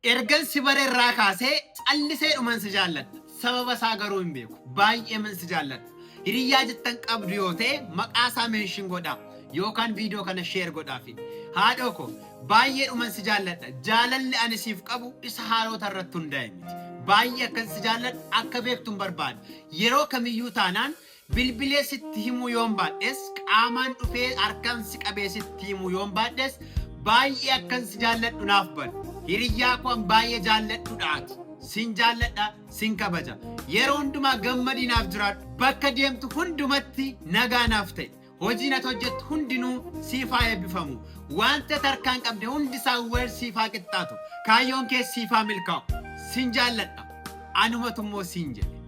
ergan si barerraa kaasee callisee dhuman si jaalladha. Sababa isaa garuu hin beeku. Baay'ee min si jaalladha. Hiriyaa jettan qabdu yoo ta'e maqaa isaa meenshin godhaa yookaan viidiyoo kana sheer godhaafi. Haadhoo ko baay'ee dhuman si jaalladha. Jaalalli ani siif qabu isa haalota irratti hundaa'e miti. Baay'ee akkan si jaalladha akka beektuun barbaada. Yeroo kamiyyuu taanaan bilbilee sitti himuu yoon baadhes qaamaan dhufee harkaan si qabee sitti himuu yoon baadhes baay'ee akkan si jaalladhu naaf bada. Hiriyaa koo baay'ee jaalladhuudhaati. Sin jaalladha, sin kabaja. Yeroo hundumaa gammadinaaf jiraadhu. Bakka deemtu hundumatti nagaa naaf ta'e. Hojiin ati hojjettu hundinuu siif haa eebbifamu. Wanta tarkaan qabde hundi isaa wal siif haa qixxaatu. Kaayyoon kee siif haa milkaa'u. Sin jaalladha. Anumatummoo sin jedhe.